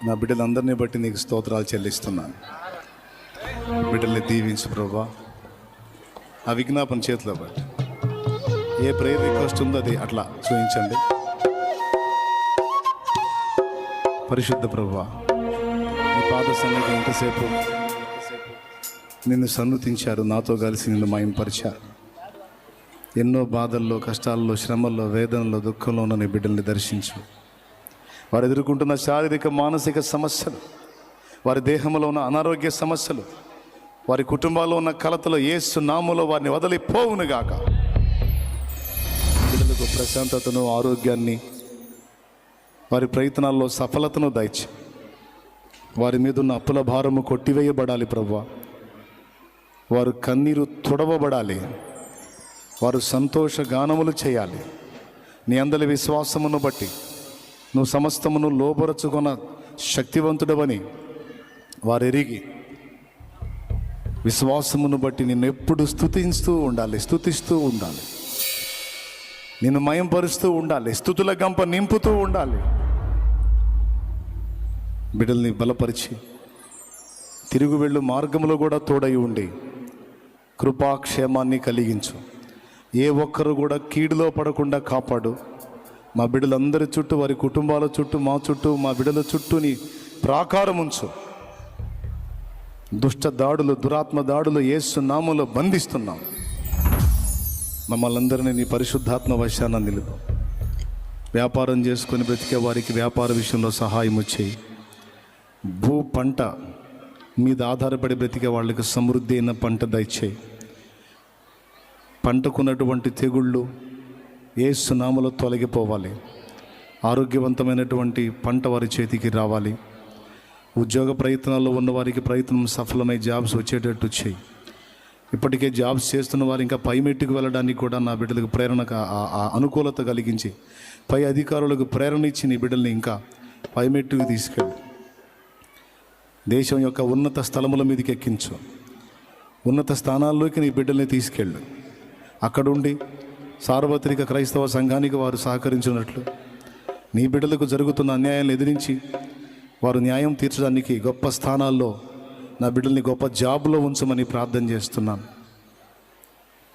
నా బిడ్డలందరినీ బట్టి నీకు స్తోత్రాలు చెల్లిస్తున్నాను. బిడ్డల్ని దీవించు ప్రభువా. ఆ విజ్ఞాపన చేతిలో బట్టి ఏ ప్రేయర్ రిక్వెస్ట్ ఉందో అది అట్లా చూపించండి. పరిశుద్ధ ప్రభువా, నీ పాద సన్నిధికి ఇంతసేపు నిన్ను సన్నుతించారు, నాతో కలిసి నిన్ను మయంపరిచారు. ఎన్నో బాధల్లో, కష్టాల్లో, శ్రమల్లో, వేదనలో, దుఃఖంలో ఉన్న నీ బిడ్డల్ని దర్శించు. వారు ఎదుర్కొంటున్న శారీరక మానసిక సమస్యలు, వారి దేహంలో ఉన్న అనారోగ్య సమస్యలు, వారి కుటుంబాల్లో ఉన్న కలతలు యేసు నామములో వారిని వదిలిపోవునుగాక. బిడ్డలకు ప్రశాంతతను, ఆరోగ్యాన్ని, వారి ప్రయత్నాల్లో సఫలతను దయచి వారి మీద ఉన్న అప్పుల భారము కొట్టివేయబడాలి ప్రభువా. వారు కన్నీరు తుడవబడాలి, వారు సంతోష గానములు చేయాలి. నీ అందరి విశ్వాసమును బట్టి నువ్వు సమస్తమును లోబరచుకున్న శక్తివంతుడవని వారు ఎరిగి విశ్వాసమును బట్టి నిన్ను ఎప్పుడు స్తుతిస్తూ ఉండాలి, నిన్ను మయంపరుస్తూ ఉండాలి, స్తుతుల గంప నింపుతూ ఉండాలి. బిడ్డల్ని బలపరిచి తిరుగు వెళ్ళు మార్గంలో కూడా తోడై ఉండి కృపాక్షేమాన్ని కలిగించు. ఏ ఒక్కరు కూడా కీడులో పడకుండా కాపాడు. మా బిడ్డలందరి చుట్టూ, వారి కుటుంబాల చుట్టూ, మా చుట్టూ, మా బిడ్డల చుట్టూని ప్రాకారం ఉంచు. దుష్ట దాడులు, దురాత్మ దాడులు యేసు నామములో బంధిస్తున్నాం. మమ్మల్ని అందరినీ నీ పరిశుద్ధాత్మ వశాన నిలుపు. వ్యాపారం చేసుకొని బ్రతికే వారికి వ్యాపార విషయంలో సహాయం చేయి. భూ పంట మీద ఆధారపడి బ్రతికే వాళ్ళకి సమృద్ధి అయిన పంట దయచేయి. పంటకున్నటువంటి తెగుళ్ళు యేసు నామములో తొలగిపోవాలి. ఆరోగ్యవంతమైనటువంటి పంట వారి చేతికి రావాలి. ఉద్యోగ ప్రయత్నాల్లో ఉన్న వారికి ప్రయత్నం సఫలమై జాబ్స్ వచ్చేటట్టు చేయి. ఇప్పటికే జాబ్స్ చేస్తున్న వారు ఇంకా పై మెట్టుకు వెళ్ళడానికి కూడా నా బిడ్డలకు ప్రేరణ, అనుకూలత కలిగించి పై అధికారులకు ప్రేరణ ఇచ్చి నీ బిడ్డల్ని ఇంకా పై మెట్టుకు తీసుకెళ్ళు. దేశం యొక్క ఉన్నత స్థలముల మీదకి ఎక్కించు. ఉన్నత స్థానాల్లోకి నీ బిడ్డల్ని తీసుకెళ్ళు. అక్కడుండి సార్వత్రిక క్రైస్తవ సంఘానికి వారు సహకరించినట్లు నీ బిడ్డలకు జరుగుతున్న అన్యాయాలను ఎదిరించి వారు న్యాయం తీర్చడానికి గొప్ప స్థానాల్లో నా బిడ్డల్ని గొప్ప జాబ్లో ఉంచమని ప్రార్థన చేస్తున్నాను.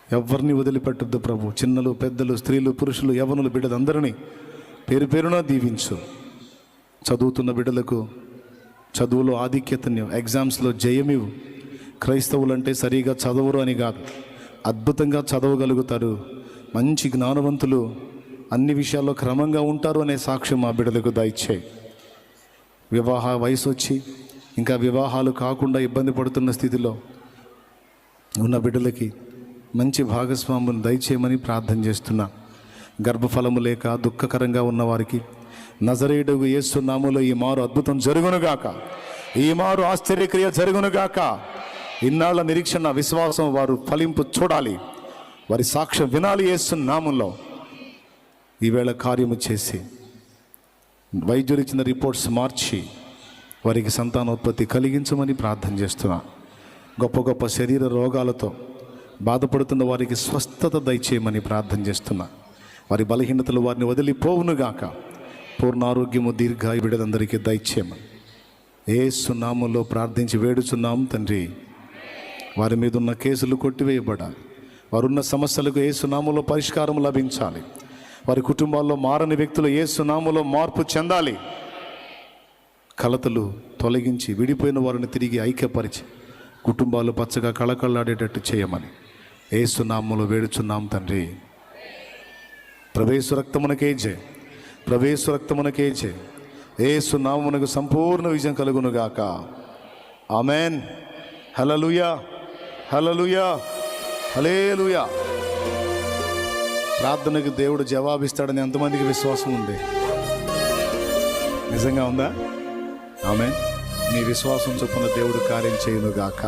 ఎవరిని వదిలిపెట్టద్దు ప్రభు. చిన్నలు, పెద్దలు, స్త్రీలు, పురుషులు, యవ్వనులు, బిడ్డలందరినీ పేరు పేరున దీవించు. చదువుతున్న బిడ్డలకు చదువులో ఆధిక్యతని, ఎగ్జామ్స్లో జయమివు. క్రైస్తవులంటే సరిగా చదవరు అని కాదు, అద్భుతంగా చదవగలుగుతారు, మంచి జ్ఞానవంతులు, అన్ని విషయాల్లో క్రమంగా ఉంటారు అనే సాక్ష్యం మా బిడ్డలకు దయచేయి. వివాహ వయసు వచ్చి ఇంకా వివాహాలు కాకుండా ఇబ్బంది పడుతున్న స్థితిలో ఉన్న బిడ్డలకి మంచి భాగస్వాములను దయచేయమని ప్రార్థన చేస్తున్నా. గర్భఫలము లేక దుఃఖకరంగా ఉన్న వారికి నజరేయుడు యేసు నామములో ఈ మారు అద్భుతం జరుగునుగాక, ఈ మారు ఆశ్చర్యక్రియ జరుగునుగాక. ఇన్నాళ్ల నిరీక్షణ, విశ్వాసం వారు ఫలింపు చూడాలి, వారి సాక్ష్యం వినాలి. యేసు నామములో ఈవేళ కార్యము చేసి వైద్యులు ఇచ్చిన రిపోర్ట్స్ మార్చి వారికి సంతానోత్పత్తి కలిగించమని ప్రార్థన చేస్తున్నా. గొప్ప గొప్ప శరీర రోగాలతో బాధపడుతున్న వారికి స్వస్థత దయచేయమని ప్రార్థన చేస్తున్నా. వారి బలహీనతలు వారిని వదిలిపోవునుగాక. పూర్ణారోగ్యము, దీర్ఘాయు బిడ్డలందరికీ దయచేయమని యేసు నామములో ప్రార్థించి వేడుచున్నాం తండ్రి. వారి మీద ఉన్న కేసులు కొట్టివేయబడాలి. వారున్న సమస్యలకు యేసు నామములో పరిష్కారం లభించాలి. వారి కుటుంబాల్లో మారని వ్యక్తులు యేసు నామములో మార్పు చెందాలి. కలతలు తొలగించి విడిపోయిన వారిని తిరిగి ఐక్యపరిచి కుటుంబాలు పచ్చగా కళకళలాడేటట్టు చేయమని యేసు నామములో వేడుచున్నాం తండ్రి. ప్రవేశ రక్తమునకే జయ, ప్రవేశ రక్తమునకే జయ. యేసు నామమునకు సంపూర్ణ విజయం కలుగునుగాక. ఆమెన్. హల్లెలూయా, హల్లెలూయా, హల్లెలూయా. ప్రార్థనకు దేవుడు జవాబిస్తాడని ఎంతమందికి విశ్వాసం ఉంది? నిజంగా ఉందా? ఆమెన్. నీ విశ్వాసం చొప్పున దేవుడు కార్యం చేయునుగాక.